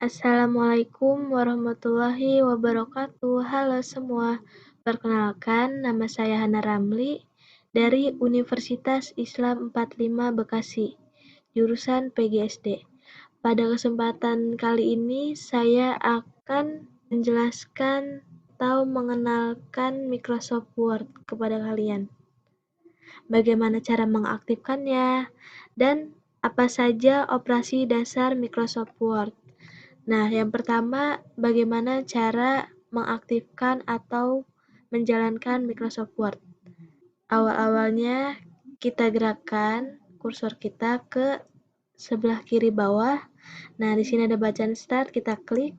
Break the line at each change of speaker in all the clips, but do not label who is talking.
Assalamualaikum warahmatullahi wabarakatuh. Halo semua, perkenalkan nama saya Hana Ramli dari Universitas Islam 45 Bekasi, jurusan PGSD. Pada kesempatan kali ini saya akan menjelaskan atau mengenalkan Microsoft Word kepada kalian. Bagaimana cara mengaktifkannya dan apa saja operasi dasar Microsoft Word. Nah, yang pertama, bagaimana cara mengaktifkan atau menjalankan Microsoft Word. Awal-awalnya kita gerakkan kursor kita ke sebelah kiri bawah. Nah, di sini ada bacaan start, kita klik.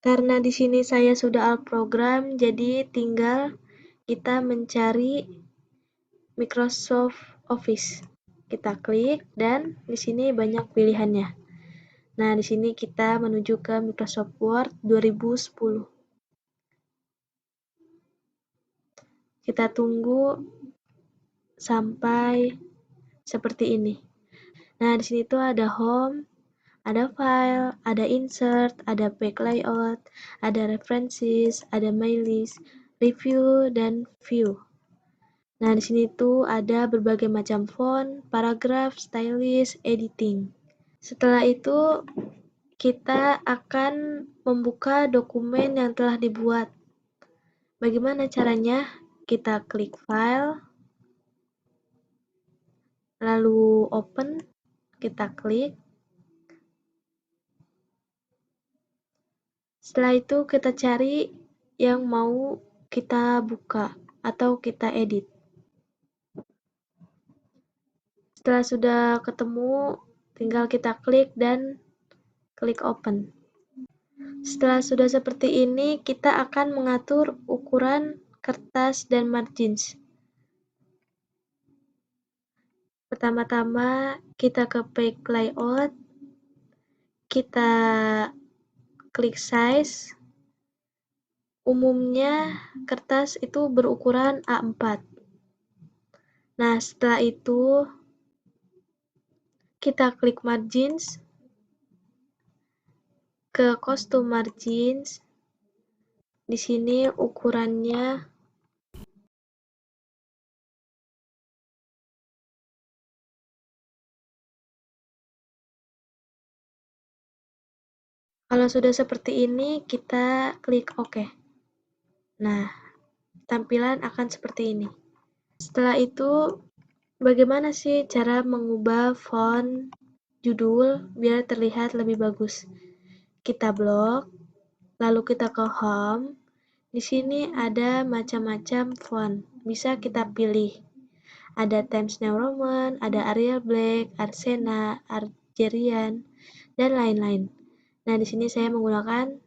Karena di sini saya sudah alt program, jadi tinggal kita mencari Microsoft Office. Kita klik dan di sini banyak pilihannya. Nah, di sini kita menuju ke Microsoft Word 2010. Kita tunggu sampai seperti ini. Nah, di sini tuh ada home, ada file, ada insert, ada page layout, ada references, ada my list, review, dan view. Nah, di sini tuh ada berbagai macam font, paragraf, stylist, editing. Setelah itu, kita akan membuka dokumen yang telah dibuat. Bagaimana caranya? Kita klik file, lalu open, kita klik. Setelah itu kita cari yang mau kita buka atau kita edit. Setelah sudah ketemu, tinggal kita klik dan klik open. Setelah sudah seperti ini, kita akan mengatur ukuran kertas dan margins. Pertama-tama kita ke page layout, kita klik size. Umumnya kertas itu berukuran A4. Nah, setelah itu kita klik margins, ke custom margins. Di sini ukurannya kalau sudah seperti ini, kita klik OK. Nah, tampilan akan seperti ini. Setelah itu, bagaimana sih cara mengubah font judul biar terlihat lebih bagus? Kita blok, lalu kita ke home. Di sini ada macam-macam font, bisa kita pilih. Ada Times New Roman, ada Arial Black, Arsena, Algerian, dan lain-lain. Nah, di sini saya menggunakan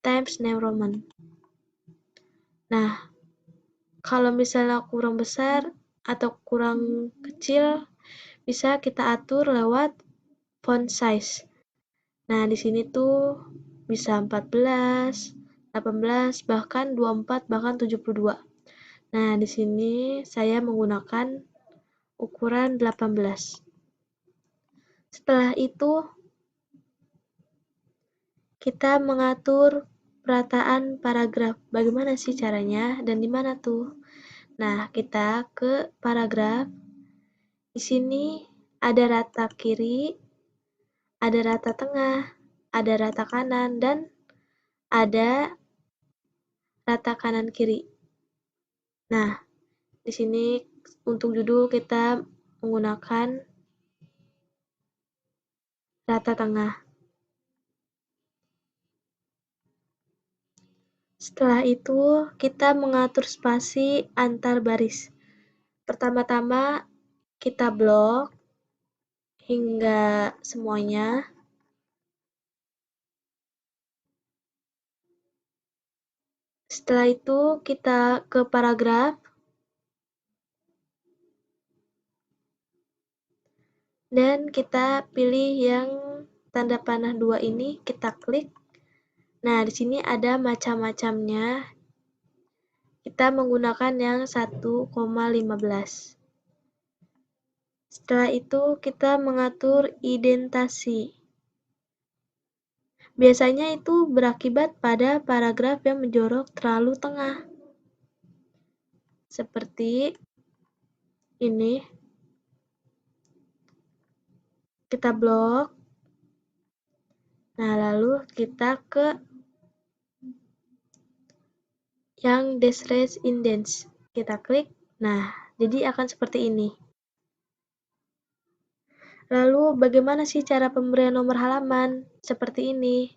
Times New Roman. Nah, kalau misalnya kurang besar atau kurang kecil, bisa kita atur lewat font size. Nah, di sini tuh bisa 14, 18, bahkan 24, bahkan 72. Nah, di sini saya menggunakan ukuran 18. Setelah itu, kita mengatur perataan paragraf. Bagaimana sih caranya dan di mana tuh? Nah, kita ke paragraf. Di sini ada rata kiri, ada rata tengah, ada rata kanan, dan ada rata kanan kiri. Nah, di sini untuk judul kita menggunakan rata tengah. Setelah itu, kita mengatur spasi antar baris. Pertama-tama, kita blok hingga semuanya. Setelah itu, kita ke paragraf. Dan kita pilih yang tanda panah 2 ini, kita klik. Nah, di sini ada macam-macamnya. Kita menggunakan yang 1,15. Setelah itu kita mengatur indentasi. Biasanya itu berakibat pada paragraf yang menjorok terlalu tengah. Seperti ini. Kita blok. Nah, lalu kita ke yang desres indents. Kita klik. Nah, jadi akan seperti ini. Lalu bagaimana sih cara pemberian nomor halaman? Seperti ini.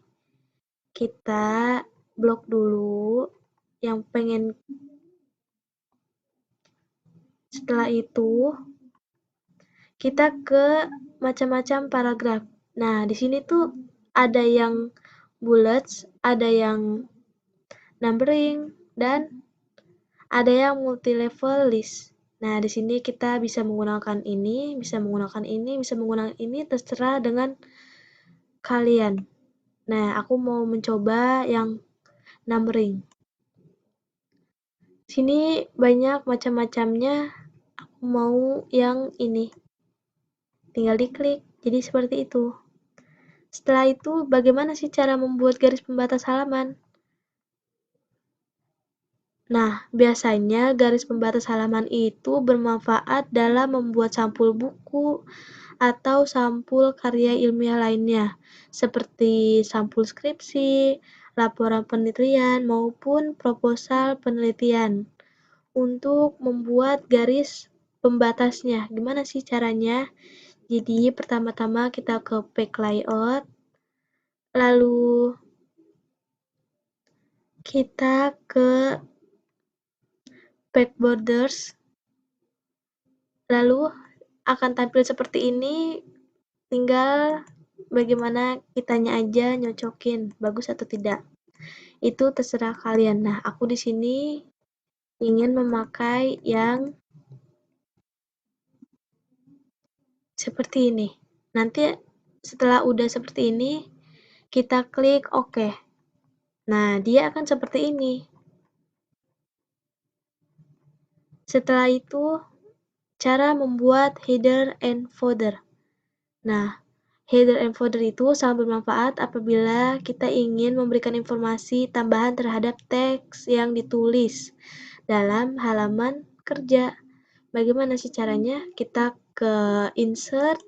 Kita blok dulu yang pengen. Setelah itu kita ke macam-macam paragraf. Nah, di sini tuh ada yang bullets, ada yang numbering, dan ada yang multi-level list. Nah, di sini kita bisa menggunakan ini, bisa menggunakan ini, bisa menggunakan ini, terserah dengan kalian. Nah, aku mau mencoba yang numbering. Sini banyak macam-macamnya, aku mau yang ini. Tinggal diklik, jadi seperti itu. Setelah itu, bagaimana sih cara membuat garis pembatas halaman? Nah, biasanya garis pembatas halaman itu bermanfaat dalam membuat sampul buku atau sampul karya ilmiah lainnya, seperti sampul skripsi, laporan penelitian, maupun proposal penelitian. Untuk membuat garis pembatasnya, gimana sih caranya? Jadi, pertama-tama kita ke page layout, lalu kita ke page borders, lalu akan tampil seperti ini, tinggal bagaimana kitanya aja nyocokin bagus atau tidak. Itu terserah kalian. Nah, aku di sini ingin memakai yang seperti ini. Nanti setelah udah seperti ini, kita klik OK. Nah, dia akan seperti ini. Setelah itu, cara membuat header and footer. Nah, header and footer itu sangat bermanfaat apabila kita ingin memberikan informasi tambahan terhadap teks yang ditulis dalam halaman kerja. Bagaimana sih caranya? Kita ke insert,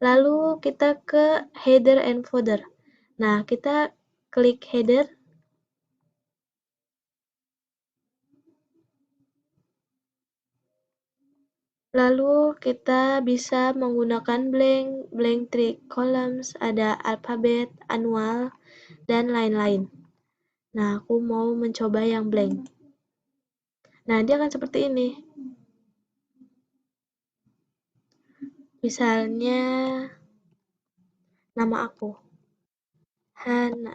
lalu kita ke header and footer. Nah, kita klik header, lalu kita bisa menggunakan blank 3 columns, ada alfabet, annual, dan lain-lain. Nah, aku mau mencoba yang blank. Nah, dia akan seperti ini. Misalnya, nama aku, Hana.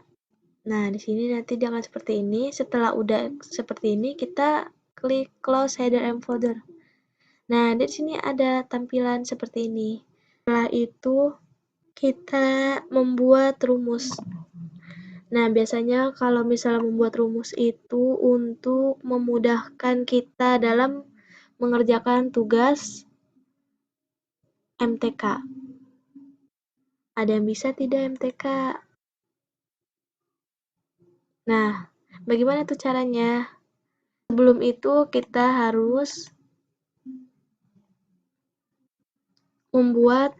Nah, di sini nanti dia akan seperti ini. Setelah udah seperti ini, kita klik close header and footer. Nah, di sini ada tampilan seperti ini. Setelah itu, kita membuat rumus. Nah, biasanya kalau misalnya membuat rumus itu untuk memudahkan kita dalam mengerjakan tugas MTK. Ada yang bisa tidak MTK? Nah, bagaimana tuh caranya? Sebelum itu kita harus membuat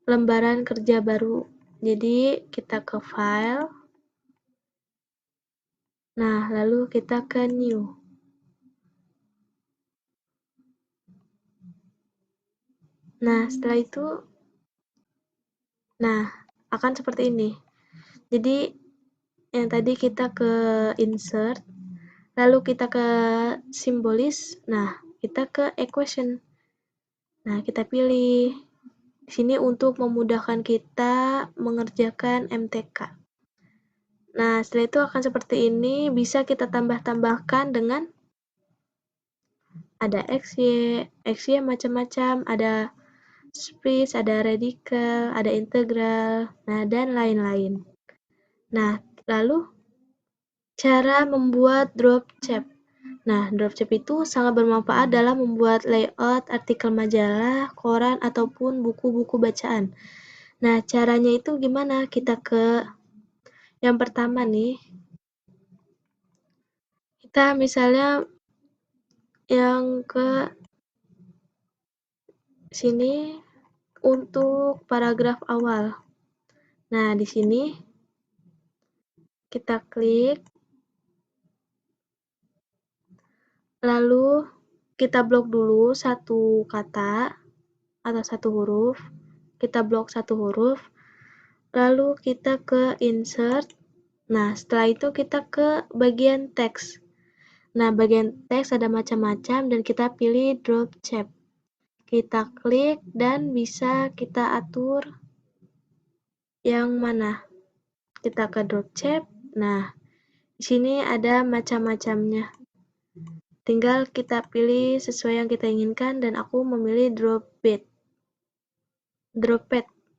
lembaran kerja baru. Jadi kita ke file. Nah, lalu kita ke new. Nah, setelah itu akan seperti ini. Jadi yang tadi kita ke insert, lalu kita ke simbolis. Nah, kita ke equation. Nah, kita pilih di sini untuk memudahkan kita mengerjakan MTK. Nah, setelah itu akan seperti ini, bisa kita tambah-tambahkan dengan ada XY macam-macam, ada split, ada radical, ada integral, nah dan lain-lain. Nah, lalu cara membuat drop shape. Nah, dropship itu sangat bermanfaat dalam membuat layout artikel majalah, koran, ataupun buku-buku bacaan. Nah, caranya itu gimana? Kita ke yang pertama nih, kita misalnya yang ke sini untuk paragraf awal. Nah, di sini kita klik, lalu kita blok dulu satu kata atau satu huruf. Kita blok satu huruf, lalu kita ke insert. Nah, setelah itu kita ke bagian teks. Nah, bagian teks ada macam-macam dan kita pilih drop shape. Kita klik dan bisa kita atur yang mana. Kita ke drop shape. Nah, di sini ada macam-macamnya. Tinggal kita pilih sesuai yang kita inginkan dan aku memilih drop pad.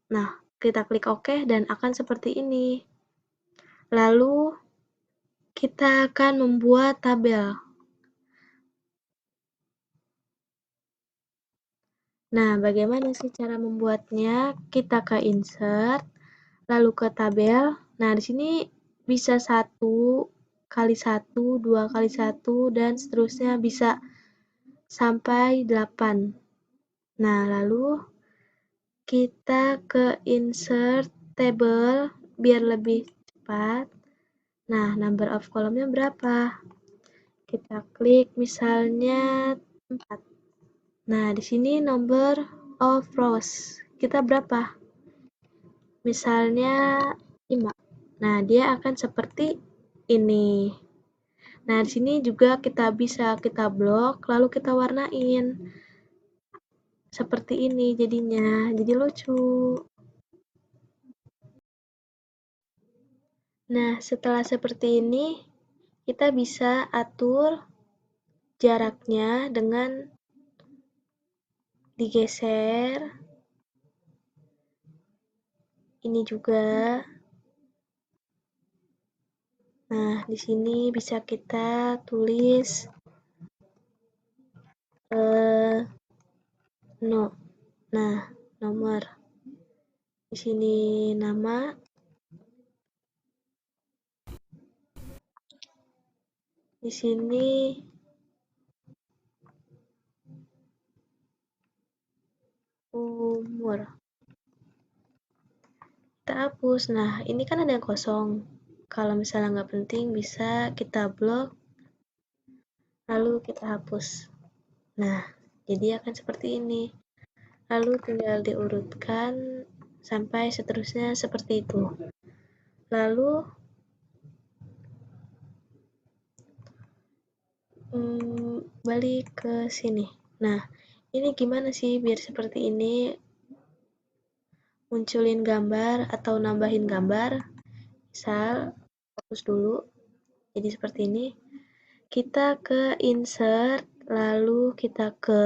Nah, kita klik OK dan akan seperti ini. Lalu kita akan membuat tabel. Nah, bagaimana sih cara membuatnya? Kita ke insert, lalu ke tabel. Nah, di sini bisa 1x1, 2x1, dan seterusnya bisa sampai 8. Nah, lalu kita ke insert table biar lebih cepat. Nah, number of column-nya berapa? Kita klik misalnya 4. Nah, di sini number of rows kita berapa? Misalnya 5. Nah, dia akan seperti ini. Nah, di sini juga kita bisa kita blok, lalu kita warnain. Seperti ini jadinya, jadi lucu. Nah, setelah seperti ini, kita bisa atur jaraknya dengan digeser. Ini juga. Nah, di sini bisa kita tulis no. Nah, nomor. Di sini nama. Di sini umur. Kita hapus. Nah, ini kan ada yang kosong. Kalau misalnya nggak penting, bisa kita blok, lalu kita hapus. Nah, jadi akan seperti ini. Lalu tinggal diurutkan sampai seterusnya seperti itu. Lalu balik ke sini. Nah, ini gimana sih biar seperti ini? Munculin gambar atau nambahin gambar. Misal, hapus dulu. Jadi seperti ini. Kita ke insert, lalu kita ke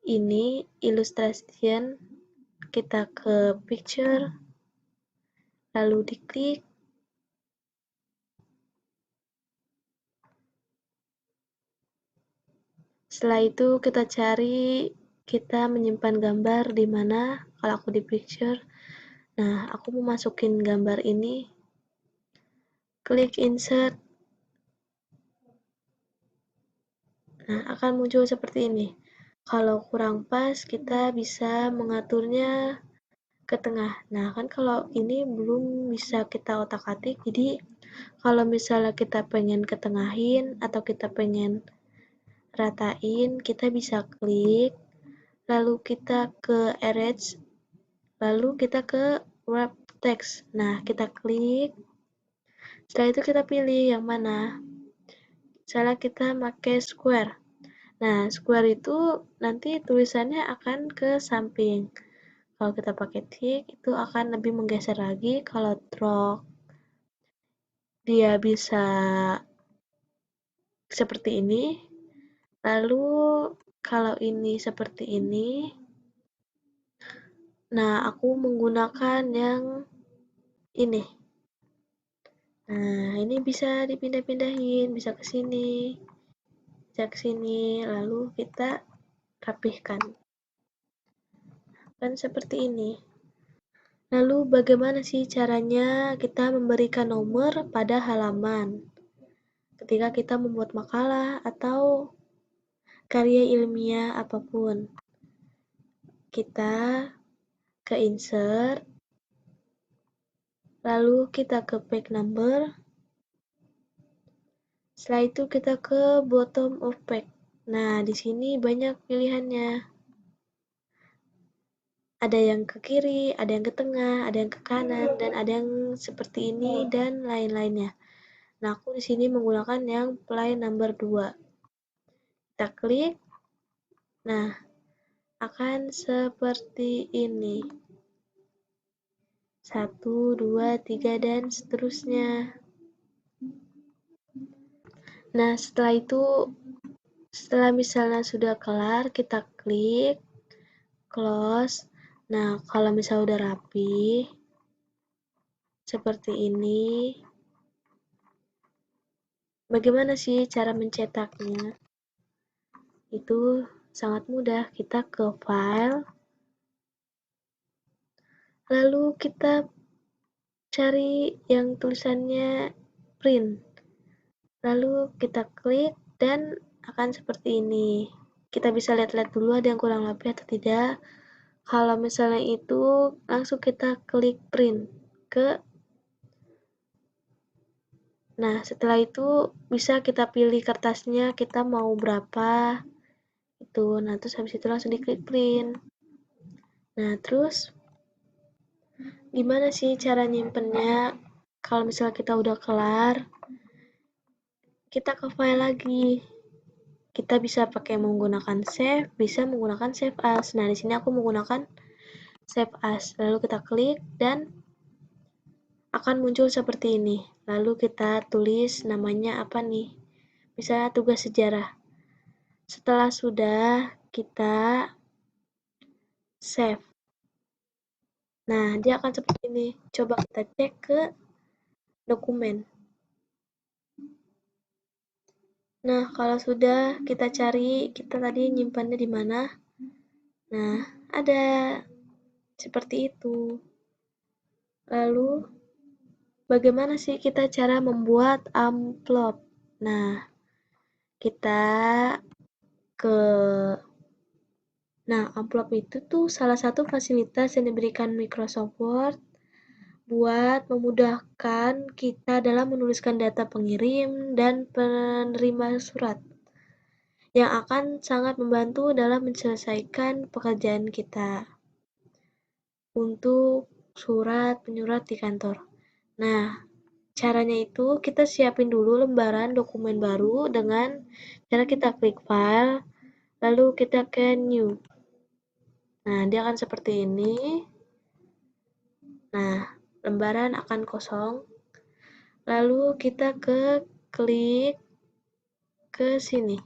ini, illustration. Kita ke picture, lalu diklik. Setelah itu kita cari, kita menyimpan gambar di mana. Kalau aku di picture, nah aku mau masukin gambar ini, klik insert. Nah, akan muncul seperti ini. Kalau kurang pas, kita bisa mengaturnya ke tengah. Nah, kan kalau ini belum bisa kita otak-atik, jadi kalau misalnya kita pengen ketengahin atau kita pengen ratain, kita bisa klik, lalu kita ke erase, lalu kita ke wrap text. Nah, kita klik, setelah itu kita pilih yang mana. Misalnya kita pakai square. Nah, square itu nanti tulisannya akan ke samping. Kalau kita pakai tick, itu akan lebih menggeser lagi. Kalau drag, dia bisa seperti ini. Lalu, kalau ini seperti ini. Nah, aku menggunakan yang ini. Nah, ini bisa dipindah-pindahin, bisa ke sini, lalu kita rapihkan. Kan seperti ini. Lalu bagaimana sih caranya kita memberikan nomor pada halaman ketika kita membuat makalah atau karya ilmiah apapun? Kita ke insert, lalu kita ke page number, setelah itu kita ke bottom of page. Nah, di sini banyak pilihannya. Ada yang ke kiri, ada yang ke tengah, ada yang ke kanan, dan ada yang seperti ini dan lain-lainnya. Nah, aku di sini menggunakan yang play number 2. Kita klik. Nah, akan seperti ini. 1, 2, 3, dan seterusnya. Nah, setelah misalnya sudah kelar, kita klik, close. Nah, kalau misalnya udah rapi, seperti ini. Bagaimana sih cara mencetaknya? Itu sangat mudah. Kita ke file, lalu kita cari yang tulisannya print. Lalu kita klik dan akan seperti ini. Kita bisa lihat-lihat dulu ada yang kurang lebih atau tidak. Kalau misalnya itu, langsung kita klik print ke. Nah, setelah itu bisa kita pilih kertasnya, kita mau berapa. Itu, nah terus habis itu langsung diklik print. Nah, terus gimana sih cara nyimpennya? Kalau misalnya kita udah kelar, kita ke file lagi. Kita bisa pakai menggunakan save, bisa menggunakan save as. Nah, di sini aku menggunakan save as. Lalu kita klik dan akan muncul seperti ini. Lalu kita tulis namanya apa nih? Misalnya tugas sejarah. Setelah sudah, kita save. Nah, dia akan seperti ini. Coba kita cek ke dokumen. Nah, kalau sudah kita cari, kita tadi nyimpannya di mana? Nah, ada seperti itu. Lalu, bagaimana sih kita cara membuat amplop? Nah, kita ke amplop itu tuh salah satu fasilitas yang diberikan Microsoft Word buat memudahkan kita dalam menuliskan data pengirim dan penerima surat, yang akan sangat membantu dalam menyelesaikan pekerjaan kita untuk surat penyurat di kantor. Nah, caranya itu kita siapin dulu lembaran dokumen baru dengan cara kita klik file, lalu kita ke new. Nah, dia akan seperti ini. Nah, lembaran akan kosong. Lalu kita klik ke sini.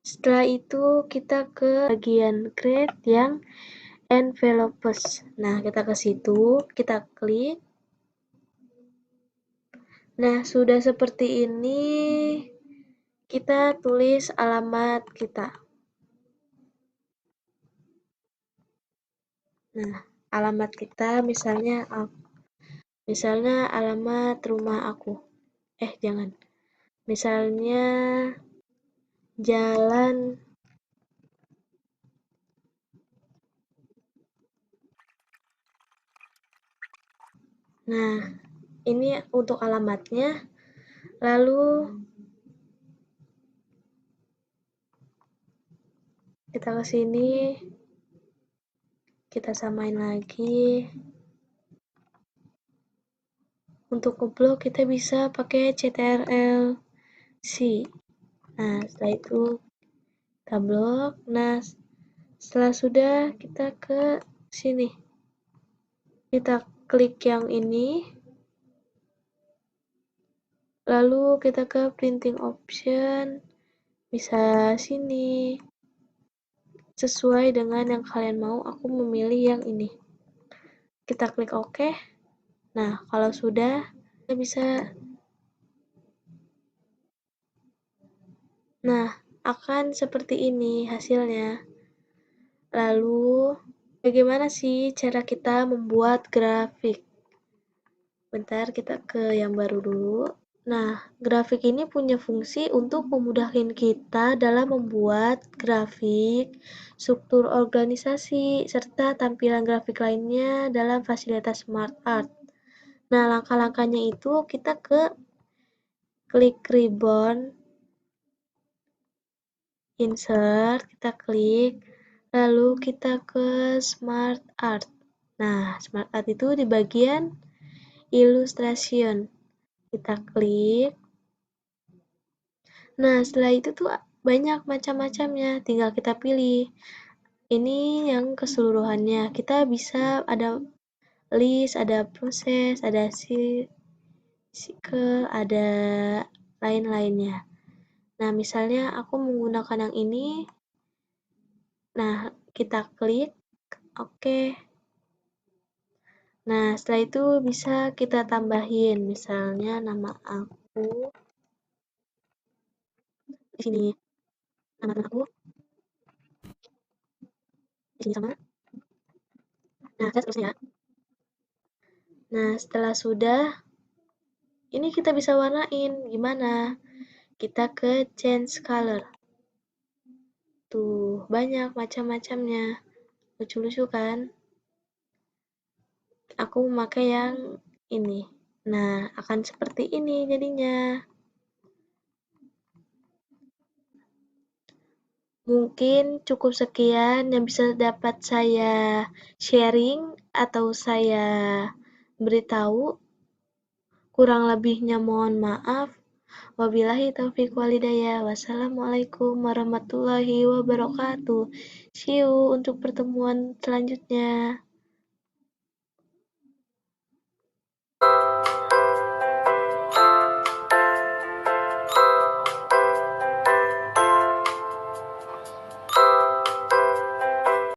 Setelah itu kita ke bagian create yang envelopes. Nah, kita ke situ, kita klik. Nah, sudah seperti ini. Kita tulis alamat kita. Nah, alamat kita misalnya alamat rumah aku. Jangan. Misalnya jalan. Nah, ini untuk alamatnya. Lalu kita ke sini. Kita samain lagi. Untuk ngeblok kita bisa pakai CTRL-C. Nah, setelah itu kita blok. Nah, setelah sudah kita ke sini. Kita klik yang ini. Lalu kita ke printing option. Bisa sini. Sesuai dengan yang kalian mau, aku memilih yang ini. Kita klik OK. Nah, kalau sudah, kita bisa. Nah, akan seperti ini hasilnya. Lalu, bagaimana sih cara kita membuat grafik? Bentar, kita ke yang baru dulu. Nah, grafik ini punya fungsi untuk memudahkan kita dalam membuat grafik, struktur organisasi, serta tampilan grafik lainnya dalam fasilitas Smart Art. Nah, langkah-langkahnya itu kita klik ribbon, insert, kita klik, lalu kita ke Smart Art. Nah, Smart Art itu di bagian Illustration. Kita klik. Nah, setelah itu tuh banyak macam-macamnya, tinggal kita pilih. Ini yang keseluruhannya. Kita bisa ada list, ada proses, ada cycle, ada lain-lainnya. Nah, misalnya aku menggunakan yang ini. Nah, kita klik oke. Nah, setelah itu bisa kita tambahin, misalnya nama aku di sini, nama aku di sini sama. Nah, seterusnya. Nah, setelah sudah, ini kita bisa warnain. Gimana? Kita ke change color. Tuh, banyak macam-macamnya. Lucu-lucu kan? Aku memakai yang ini. Nah, akan seperti ini jadinya. Mungkin cukup sekian yang bisa dapat saya sharing atau saya beritahu. Kurang lebihnya mohon maaf. Wabillahi taufiq walhidayah. Wassalamualaikum warahmatullahi wabarakatuh. See you untuk pertemuan selanjutnya.